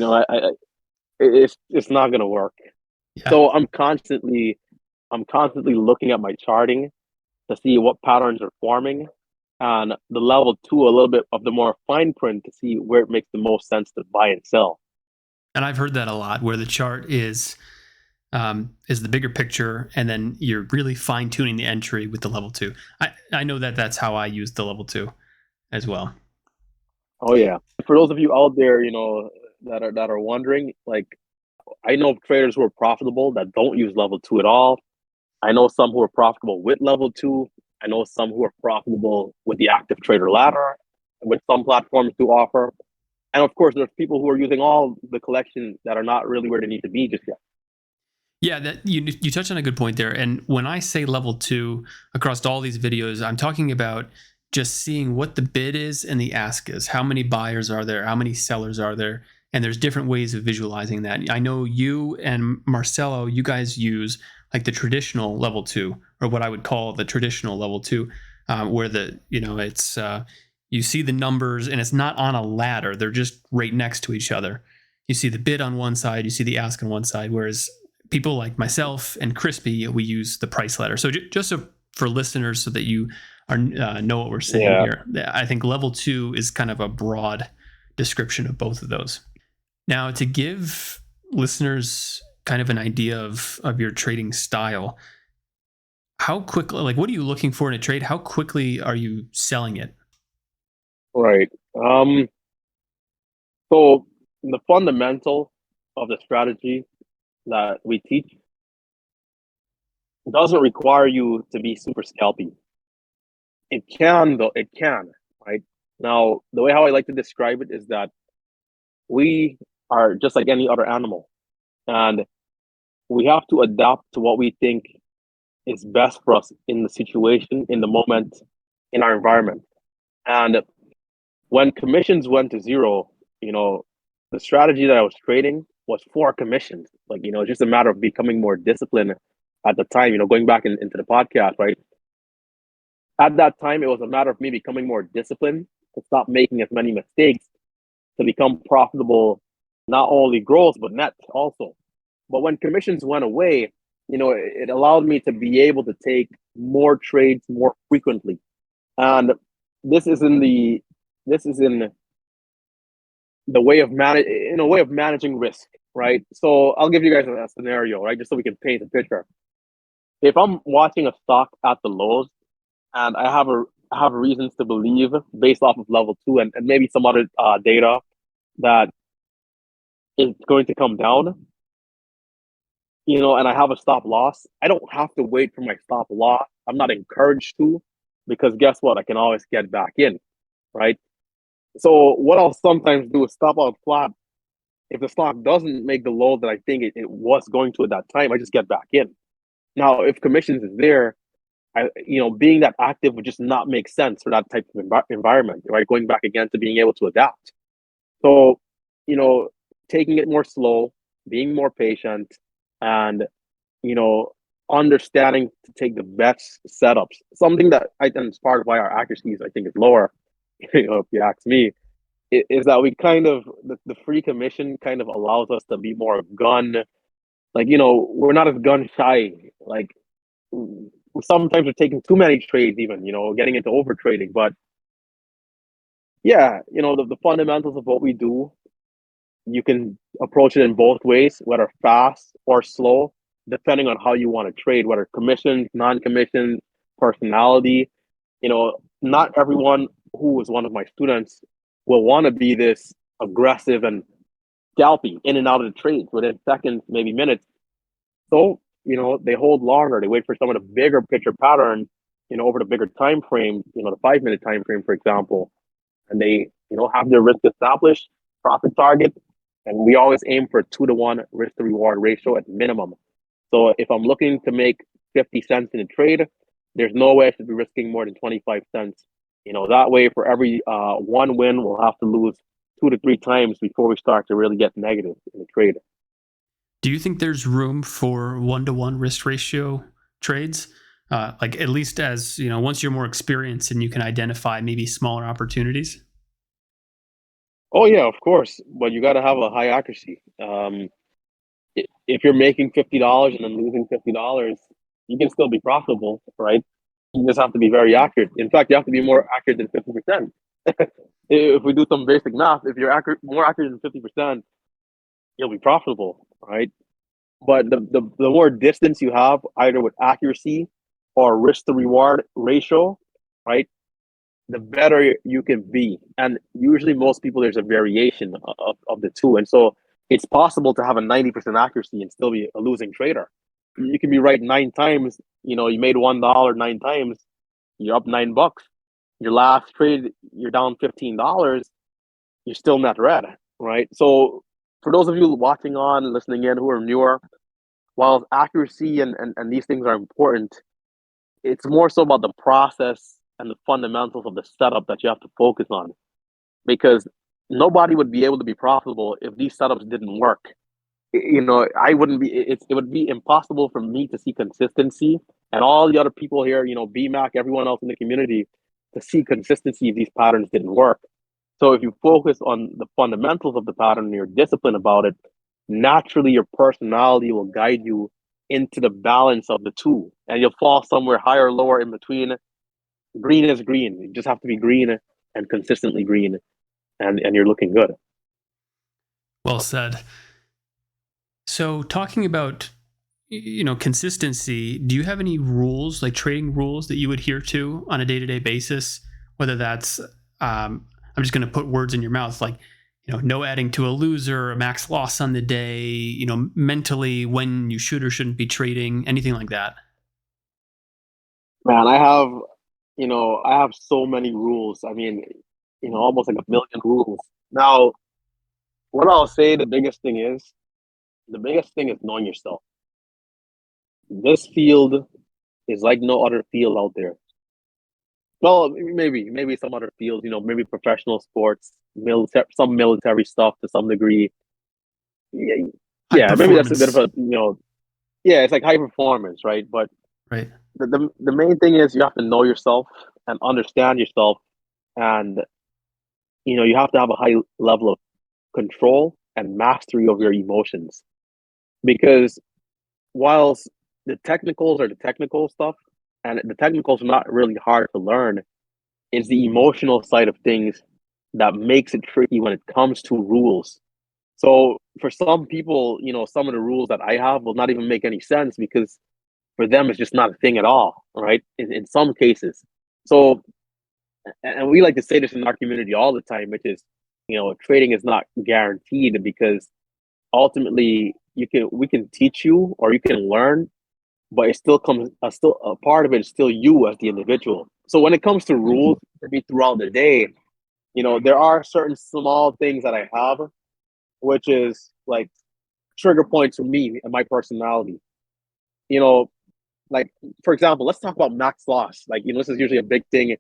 not gonna work. Yeah. So I'm constantly looking at my charting to see what patterns are forming, and the level two a little bit of the more fine print to see where it makes the most sense to buy and sell. And I've heard that a lot, where the chart is the bigger picture, and then you're really fine tuning the entry with the level two. I know that that's how I use the level two as well. Oh yeah. For those of you out there, that are wondering, like, I know traders who are profitable that don't use level two at all. I know some who are profitable with level two. I know some who are profitable with the active trader ladder, which some platforms do offer. And of course, there's people who are using all the collection that are not really where they need to be just yet. Yeah, that you touched on a good point there. And when I say level two across all these videos, I'm talking about just seeing what the bid is and the ask is. How many buyers are there? How many sellers are there? And there's different ways of visualizing that. I know you and Marcelo, you guys use like the traditional level two, or what I would call the traditional level two, where it's you see the numbers and it's not on a ladder; they're just right next to each other. You see the bid on one side, you see the ask on one side, whereas people like myself and Crispy, we use the price ladder. So just for listeners, so that you know what we're saying Yeah. here, I think level two is kind of a broad description of both of those. Now, to give listeners kind of an idea of your trading style, how quickly, like, what are you looking for in a trade? How quickly are you selling it? Right. So the fundamental of the strategy that we teach doesn't require you to be super scalpy. It can, though. It can, right? Now, the way how I like to describe it is that we are just like any other animal, and we have to adapt to what we think is best for us in the situation, in the moment, in our environment. And when commissions went to zero, the strategy that I was trading was for commissions. Like, just a matter of becoming more disciplined at the time, going back into the podcast, right? At that time, it was a matter of me becoming more disciplined to stop making as many mistakes, to become profitable, not only gross, but net also. But when commissions went away, it allowed me to be able to take more trades more frequently. And this is in the way of managing risk, right? So I'll give you guys a scenario, right? Just so we can paint a picture. If I'm watching a stock at the lows and I have reasons to believe based off of level 2 and maybe some other data that it's going to come down, and I have a stop loss, I don't have to wait for my stop loss. I'm not encouraged to, because guess what? I can always get back in, right? So what I'll sometimes do is stop out flat. If the stock doesn't make the low that I think it was going to at that time, I just get back in. Now, if commissions is there, being that active would just not make sense for that type of environment, right? Going back again to being able to adapt. So, taking it more slow, being more patient, and understanding to take the best setups. Something that I think is part of why our accuracies I think is lower. If you ask me, is that we kind of the free commission kind of allows us to be more gun, like we're not as gun shy. Like sometimes we're taking too many trades, even getting into over trading. But yeah, the fundamentals of what we do, you can approach it in both ways, whether fast or slow, depending on how you want to trade, whether commissions, non-commissions, personality. Not everyone who is one of my students will want to be this aggressive and scalpy in and out of the trades within seconds, maybe minutes. So, they hold longer. They wait for some of the bigger picture patterns, over the bigger time frame, the 5-minute time frame, for example, and they, have their risk established, profit target, and we always aim for a 2-to-1 risk to reward ratio at minimum. So if I'm looking to make 50 cents in a trade, there's no way I should be risking more than 25 cents. That way for every one win, we'll have to lose 2 to 3 times before we start to really get negative in the trade. Do you think there's room for 1-to-1 risk ratio trades? Like at least as, once you're more experienced and you can identify maybe smaller opportunities? Oh yeah, of course, but you got to have a high accuracy. If you're making $50 and then losing $50, you can still be profitable, right? You just have to be very accurate. In fact, you have to be more accurate than 50%. If we do some basic math, if you're more accurate than 50%, you'll be profitable, right? But the more distance you have, either with accuracy or risk to reward ratio, right, the better you can be. And usually most people, there's a variation of the two. And so it's possible to have a 90% accuracy and still be a losing trader. You can be right 9 times, you made $1 9 times, you're up $9. Your last trade, you're down $15, you're still net red, right? So for those of you watching on, listening in who are newer, while accuracy and these things are important, it's more so about the process and the fundamentals of the setup that you have to focus on, because nobody would be able to be profitable if these setups didn't work. I wouldn't be. It would be impossible for me to see consistency, and all the other people here, BMAC, everyone else in the community, to see consistency if these patterns didn't work. So if you focus on the fundamentals of the pattern and you're disciplined about it, naturally your personality will guide you into the balance of the two, and you'll fall somewhere higher or lower in between. Green is green. You just have to be green and consistently green, and you're looking good. Well said. So talking about consistency, do you have any rules, like trading rules, that you adhere to on a day-to-day basis? Whether that's I'm just going to put words in your mouth, like no adding to a loser, a max loss on the day, mentally when you should or shouldn't be trading, anything like that. Man, I have so many rules. I mean, almost like a million rules. Now, what I'll say, the biggest thing is knowing yourself. This field is like no other field out there. Well, maybe some other fields, maybe professional sports, some military stuff to some degree. yeah, High yeah, maybe that's a bit of performance, a, yeah, it's like high performance, right? But right? the main thing is you have to know yourself and understand yourself, and you have to have a high level of control and mastery of your emotions. Because whilst the technicals are the technical stuff, and the technicals are not really hard to learn, it's the emotional side of things that makes it tricky when it comes to rules. So for some people, some of the rules that I have will not even make any sense because for them it's just not a thing at all, right? In some cases. So, and we like to say this in our community all the time, which is, trading is not guaranteed because ultimately we can teach you or you can learn, but it still comes still a part of it is still you as the individual. So when it comes to rules for me throughout the day, there are certain small things that I have, which is like trigger points for me and my personality. You know, like for example, let's talk about max loss. Like, this is usually a big thing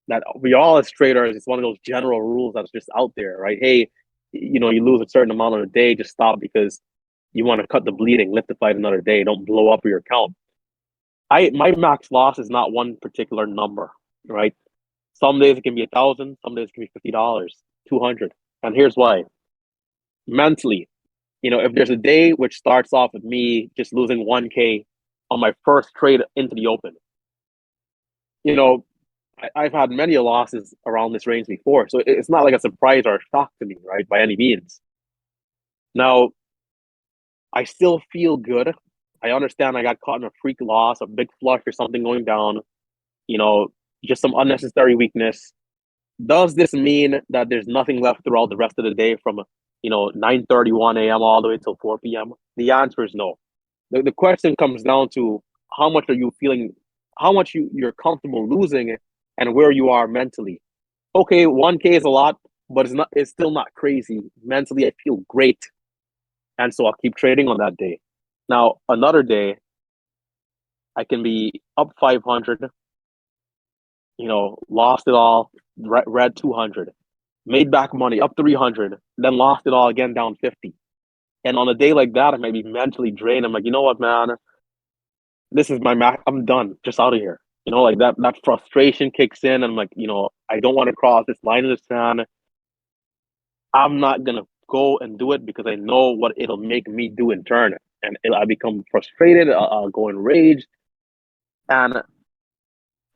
that we all as traders, it's one of those general rules that's just out there, right? Hey, you lose a certain amount of a day, just stop because you want to cut the bleeding, lift the fight another day, don't blow up your account. My max loss is not one particular number, right? Some days it can be 1,000, some days it can be $50, 200. And here's why. Mentally, if there's a day which starts off with me just losing 1K on my first trade into the open, you know, I've had many losses around this range before. So it's not like a surprise or a shock to me, right? By any means. Now, I still feel good. I understand I got caught in a freak loss, a big flush or something going down, you know, just some unnecessary weakness. Does this mean that there's nothing left throughout the rest of the day from 9:31 a.m. all the way till 4 p.m.? The answer is no. The question comes down to how much are you feeling, how much you're comfortable losing, and where you are mentally. Okay, 1K is a lot, but it's still not crazy. Mentally, I feel great, and so I'll keep trading on that day. Now another day, I can be up 500, lost it all, red 200, made back money up 300, then lost it all again down 50. And on a day like that, I might be mentally drained. I'm like, you know what, man, this is my max. I'm done, just out of here. Like that frustration kicks in. And I'm like, I don't want to cross this line in the sand. I'm not gonna go and do it because I know what it'll make me do in turn. And I become frustrated. I'll go in rage. And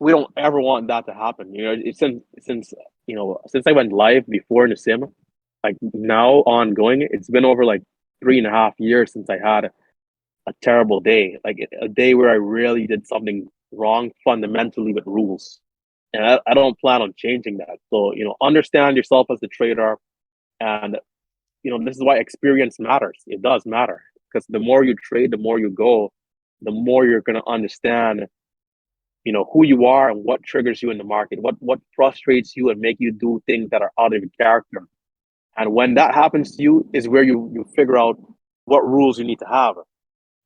we don't ever want that to happen. Since I went live before in the sim, like now ongoing, it's been over like 3.5 years since I had a terrible day, like a day where I really did something wrong fundamentally with rules. And I don't plan on changing that. So, understand yourself as the trader. And, this is why experience matters. It does matter because the more you trade, the more you go, the more you're going to understand who you are and what triggers you in the market, what frustrates you and make you do things that are out of your character. And when that happens to you is where you figure out what rules you need to have.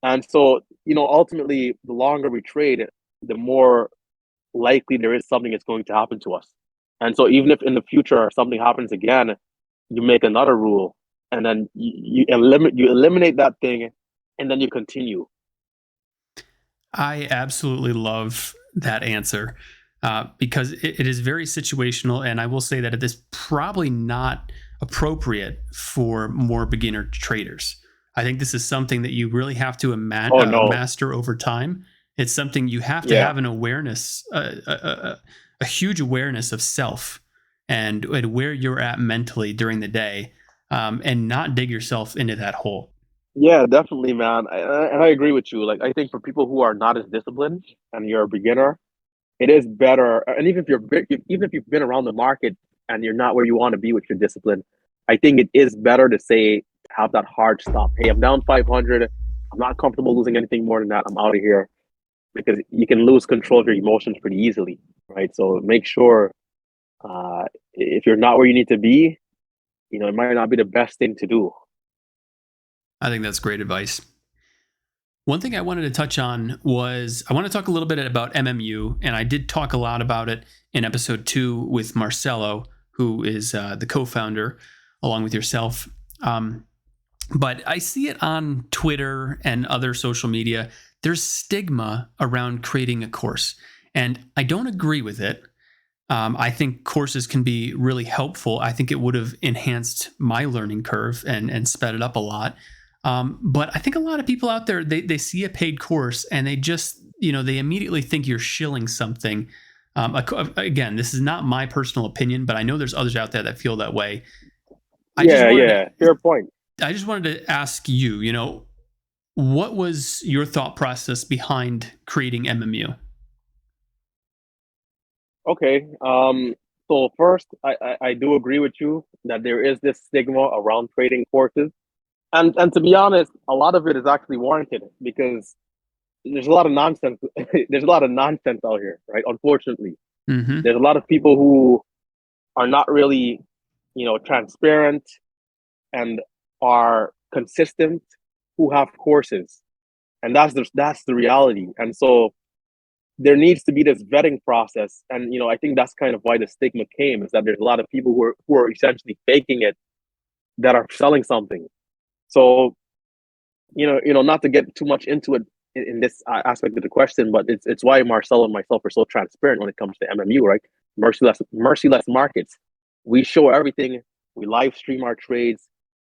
And so, ultimately, the longer we trade, the more likely there is something that's going to happen to us. And so even if in the future something happens again, you make another rule and then you eliminate that thing and then you continue. I absolutely love that answer because it is very situational. And I will say that it is probably not appropriate for more beginner traders. I think this is something that you really have to Oh no. master over time. It's something you have to Yeah. have an awareness, a huge awareness of self and where you're at mentally during the day, and not dig yourself into that hole. Yeah, definitely, man. And I agree with you. Like, I think for people who are not as disciplined and you're a beginner, it is better. And even if you've been around the market and you're not where you want to be with your discipline, I think it is better to say have that hard stop. Hey, I'm down 500. I'm not comfortable losing anything more than that. I'm out of here because you can lose control of your emotions pretty easily, right? So make sure if you're not where you need to be, it might not be the best thing to do. I think that's great advice. One thing I wanted to touch on was I want to talk a little bit about MMU, and I did talk a lot about it in episode 2 with Marcelo, who is the co-founder, along with yourself. But I see it on Twitter and other social media. There's stigma around creating a course, and I don't agree with it. I think courses can be really helpful. I think it would have enhanced my learning curve and sped it up a lot. But I think a lot of people out there, they see a paid course and they just, they immediately think you're shilling something. Again, this is not my personal opinion, but I know there's others out there that feel that way. Fair point. I just wanted to ask you, what was your thought process behind creating MMU? Okay. So first, I do agree with you that there is this stigma around trading courses, and to be honest, a lot of it is actually warranted because there's a lot of nonsense. There's a lot of nonsense out here, right? Unfortunately, there's a lot of people who are not really, transparent and are consistent who have courses, and that's the reality. And so there needs to be this vetting process, and I think that's kind of why the stigma came, is that there's a lot of people who are essentially faking it, that are selling something. So not to get too much into it in this aspect of the question, but it's why Marcelo and myself are so transparent when it comes to MMU, right? Merciless markets. We show everything. We live stream our trades.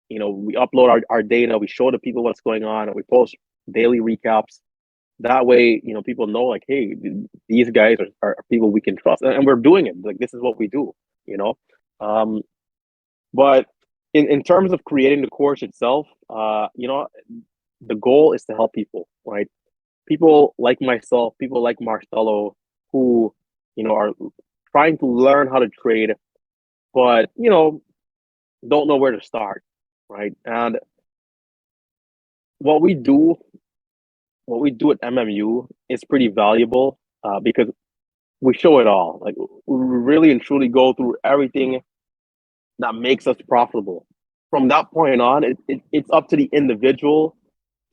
We upload our data. We show the people what's going on, and we post daily recaps. That way, people know, like, hey, these guys are people we can trust, and we're doing it. Like, this is what we do. But in terms of creating the course itself, the goal is to help people, right? People like myself, people like Marcelo, who are trying to learn how to trade, but don't know where to start, right? And what we do at MMU is pretty valuable, because we show it all. Like, we really and truly go through everything that makes us profitable. From that point on, it's up to the individual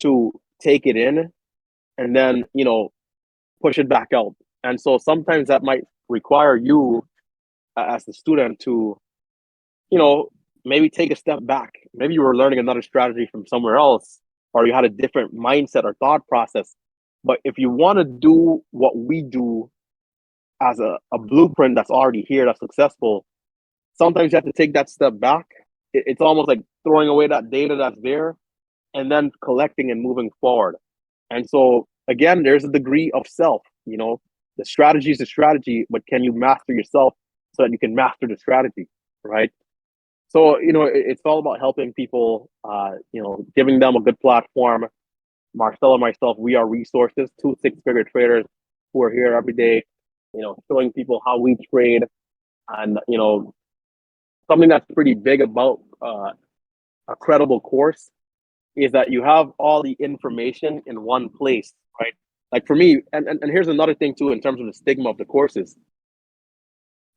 to take it in and then push it back out. And so sometimes that might require you, as the student, to maybe take a step back. Maybe you were learning another strategy from somewhere else, or you had a different mindset or thought process. But if you want to do what we do as a blueprint that's already here, that's successful, sometimes you have to take that step back. It's almost like throwing away that data that's there and then collecting and moving forward. And so, again, there's a degree of self. The strategy is a strategy, but can you master yourself so that you can master the strategy, right? So, it's all about helping people, giving them a good platform. Marcel and myself, we are resources, 2 six-figure traders who are here every day, showing people how we trade. And, something that's pretty big about a credible course is that you have all the information in one place, right? Like, for me, and here's another thing too, in terms of the stigma of the courses,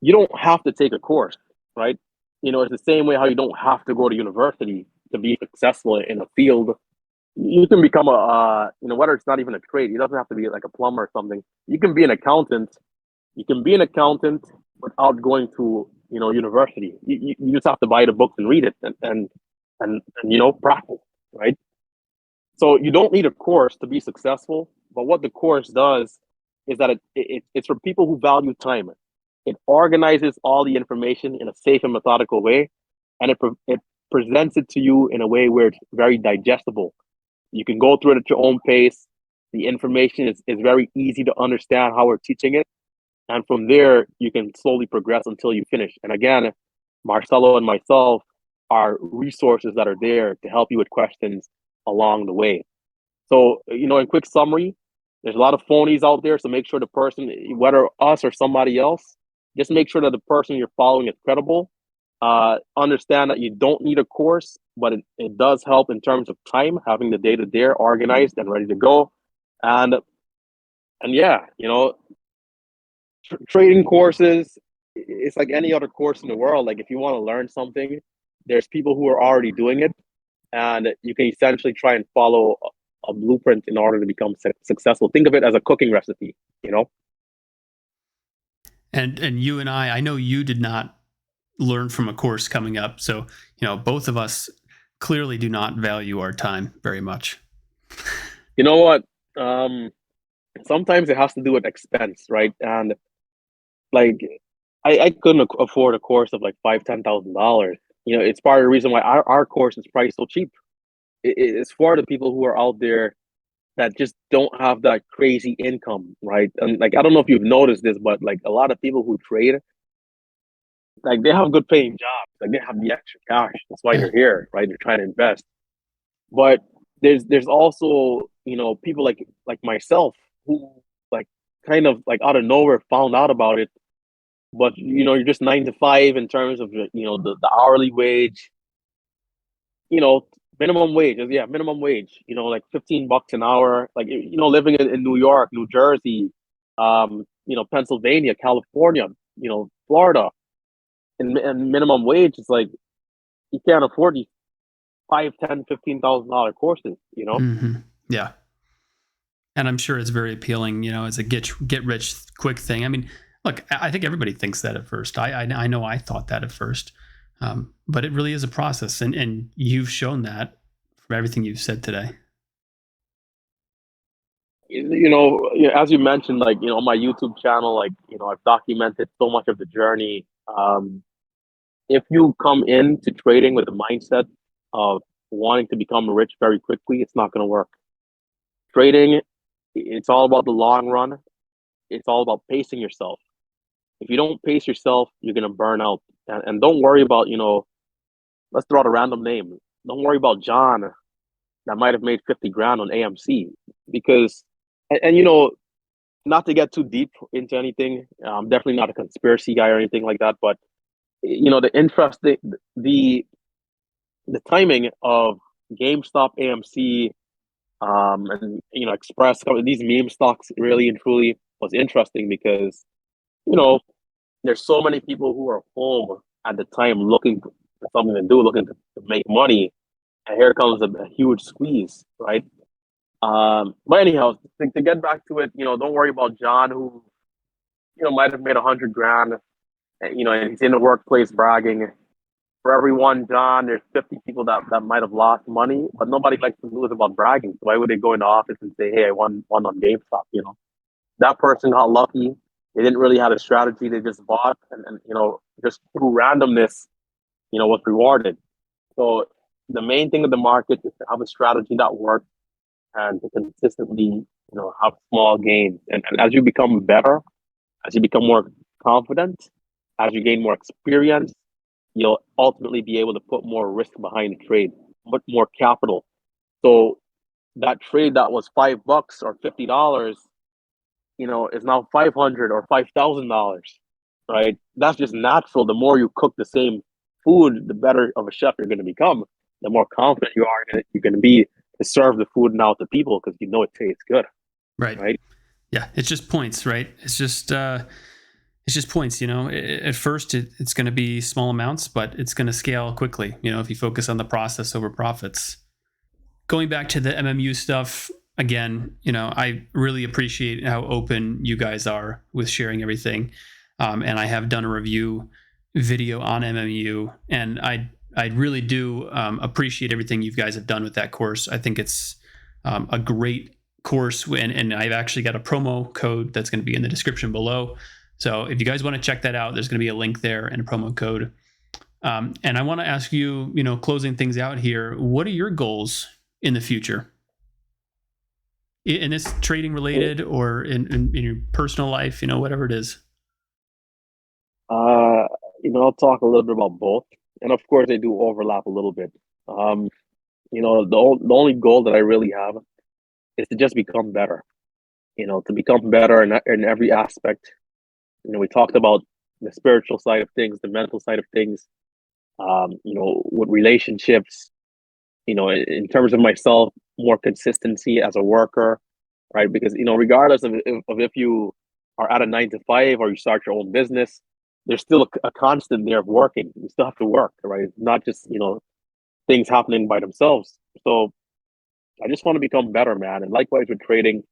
you don't have to take a course, right? It's the same way how you don't have to go to university to be successful in a field. You can become whether it's not even a trade, it doesn't have to be like a plumber or something. You can be an accountant. You can be an accountant without going to, university. You just have to buy the books and read it and practice, right? So you don't need a course to be successful, but what the course does is that it's for people who value time. It organizes all the information in a safe and methodical way, and it presents it to you in a way where it's very digestible. You can go through it at your own pace. The information is very easy to understand how we're teaching it. And from there, you can slowly progress until you finish. And again, Marcelo and myself are resources that are there to help you with questions along the way. So, in quick summary, there's a lot of phonies out there. So make sure the person, whether us or somebody else, just make sure that the person you're following is credible. Understand that you don't need a course, but it does help in terms of time, having the data there organized and ready to go. And yeah, trading courses, it's like any other course in the world. Like, if you want to learn something, there's people who are already doing it, and you can essentially try and follow a blueprint in order to become successful. Think of it as a cooking recipe, And you and I know you did not learn from a course coming up. So, both of us clearly do not value our time very much. You know what? Sometimes it has to do with expense, right? And like, I couldn't afford a course of like $5,000, $10,000. It's part of the reason why our course is priced so cheap. It's for the people who are out there that just don't have that crazy income, right? And like, I don't know if you've noticed this, but like a lot of people who trade, like they have good paying jobs, like they have the extra cash. That's why they're here, right? They're trying to invest. But there's also people like myself who like kind of like out of nowhere found out about it. But you're just 9 to 5 in terms of the hourly wage, you know, minimum wage. Yeah, minimum wage. Like $15 an hour. Like living in New York, New Jersey, Pennsylvania, California, Florida, and minimum wage is like you can't afford these 5, 10, $15,000 courses. Mm-hmm. Yeah. And I'm sure it's very appealing, as a get rich quick thing. I mean, look, I think everybody thinks that at first. I know I thought that at first, but it really is a process, and you've shown that from everything you've said today. As you mentioned, like on my YouTube channel, like I've documented so much of the journey. If you come into trading with a mindset of wanting to become rich very quickly, it's not going to work. Trading, it's all about the long run. It's all about pacing yourself. If you don't pace yourself, you're going to burn out. And don't worry about, let's throw out a random name. Don't worry about John that might have made 50 grand on AMC because, and not to get too deep into anything, I'm definitely not a conspiracy guy or anything like that, but the interesting, the timing of GameStop, AMC, and Express, these meme stocks really and truly was interesting because there's so many people who are home at the time looking for something to do, looking to make money, and here comes a huge squeeze, right? But anyhow, to get back to it, don't worry about John who might have made 100 grand, and he's in the workplace bragging. For every one John, there's 50 people that might have lost money, but nobody likes to lose about bragging. So why would they go in the office and say, "Hey, I won on GameStop"? That person got lucky. They didn't really have a strategy. They just bought, and just through randomness, was rewarded. So the main thing of the market is to have a strategy that works and to consistently, have small gains. And as you become better, as you become more confident, as you gain more experience, you'll ultimately be able to put more risk behind the trade, put more capital. So that trade that was $5 or $50, is now 500 or $5,000, right? That's just natural. The more you cook the same food, the better of a chef you're going to become. The more confident you're going to be to serve the food now to people because it tastes good. Right. Right. Yeah. It's just points, right? It's just points. At first it's going to be small amounts, but it's going to scale quickly. If you focus on the process over profits. Going back to the MMU stuff again, I really appreciate how open you guys are with sharing everything. And I have done a review video on MMU, and I really do appreciate everything you guys have done with that course. I think it's a great course, and I've actually got a promo code that's going to be in the description below. So if you guys want to check that out, there's going to be a link there and a promo code. And I want to ask you, closing things out here, what are your goals in the future? In this trading related or in your personal life, whatever it is? I'll talk a little bit about both. And of course, they do overlap a little bit. The only goal that I really have is to just become better, to become better in every aspect. We talked about the spiritual side of things, the mental side of things, with relationships, in terms of myself, more consistency as a worker, right? Because, regardless of if you are at a 9 to 5 or you start your own business, there's still a constant there of working. You still have to work, right? It's not just, things happening by themselves. So I just want to become better, man. And likewise with trading,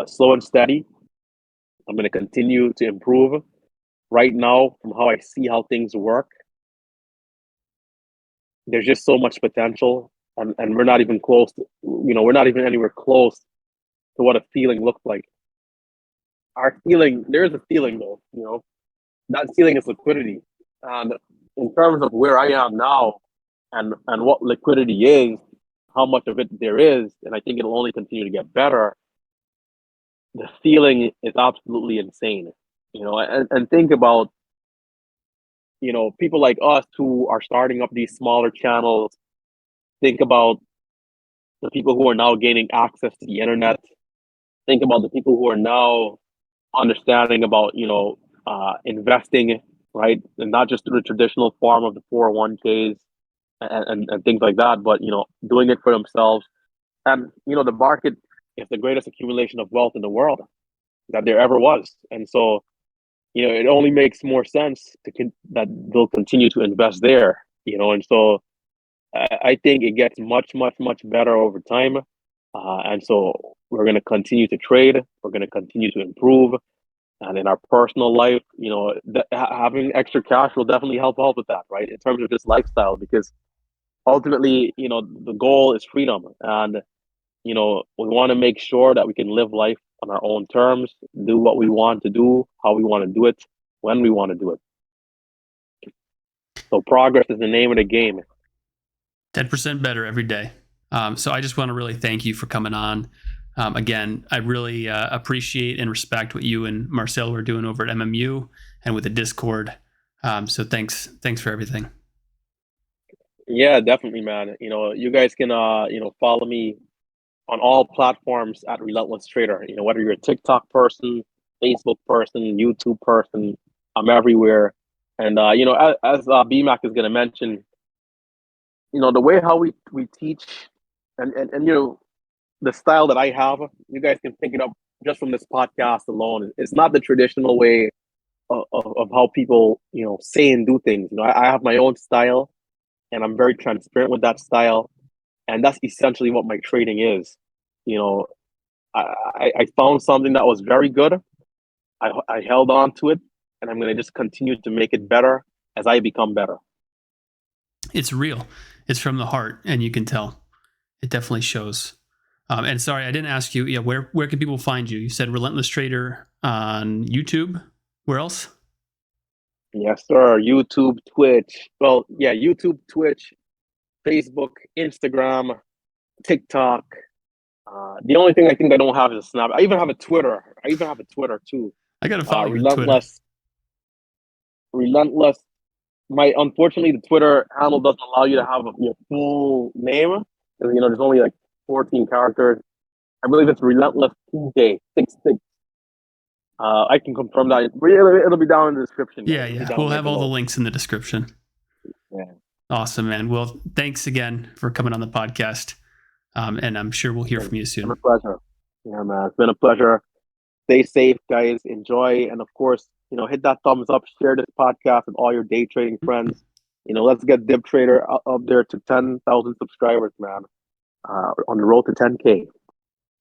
slow and steady. I'm going to continue to improve. Right now, from how I see how things work, there's just so much potential, and we're not even close to, we're not even anywhere close to what a ceiling looks like. Our ceiling, there is a ceiling though, that ceiling is liquidity. And in terms of where I am now and what liquidity is, how much of it there is, and I think it'll only continue to get better, the ceiling is absolutely insane. And think about, people like us who are starting up these smaller channels. Think about the people who are now gaining access to the internet. Think about the people who are now understanding about, investing, right? And not just through the traditional form of the 401ks and things like that, but, doing it for themselves. And, the market is the greatest accumulation of wealth in the world that there ever was. And so, it only makes more sense that they'll continue to invest there, and so I think it gets much, much, much better over time. And so we're going to continue to trade. We're going to continue to improve. And in our personal life, having extra cash will definitely help out with that, right? In terms of this lifestyle, because ultimately, the goal is freedom. And, we want to make sure that we can live life on our own terms, do what we want to do, how we want to do it, when we want to do it. So progress is the name of the game. 10% better every day. So I just want to really thank you for coming on. Again, I really appreciate and respect what you and Marcel are doing over at MMU and with the Discord. So thanks for everything. Yeah, definitely, man. You guys can follow me on all platforms at Relentless Trader. Whether you're a TikTok person, Facebook person, YouTube person, I'm everywhere. And as BMAC is going to mention, the way how we teach and the style that I have, you guys can pick it up just from this podcast alone. It's not the traditional way of how people, say and do things. I have my own style, and I'm very transparent with that style. And that's essentially what my trading is. I found something that was very good. I held on to it, and I'm going to just continue to make it better as I become better. It's real. It's from the heart, and you can tell. It definitely shows. And sorry, I didn't ask you. Yeah, where can people find you? You said Relentless Trader on YouTube. Where else? Yes, sir. YouTube, Twitch. Well, yeah, YouTube, Twitch, Facebook, Instagram, TikTok. The only thing I think I don't have is a Snap. I even have a Twitter. Too. I got to follow you on Relentless. Relentless. Unfortunately, the Twitter handle doesn't allow you to have your full name. There's only like 14 characters. I believe it's Relentless TJ66. I can confirm that. It'll be down in the description. Yeah. We'll have all the links in the description. Yeah. Awesome, man. Well, thanks again for coming on the podcast. And I'm sure we'll hear from you soon. It's been a pleasure. Yeah, man. It's been a pleasure. Stay safe, guys. Enjoy. And of course, hit that thumbs up, share this podcast with all your day trading friends. Let's get Dip Trader up there to 10,000 subscribers, man. On the road to 10K.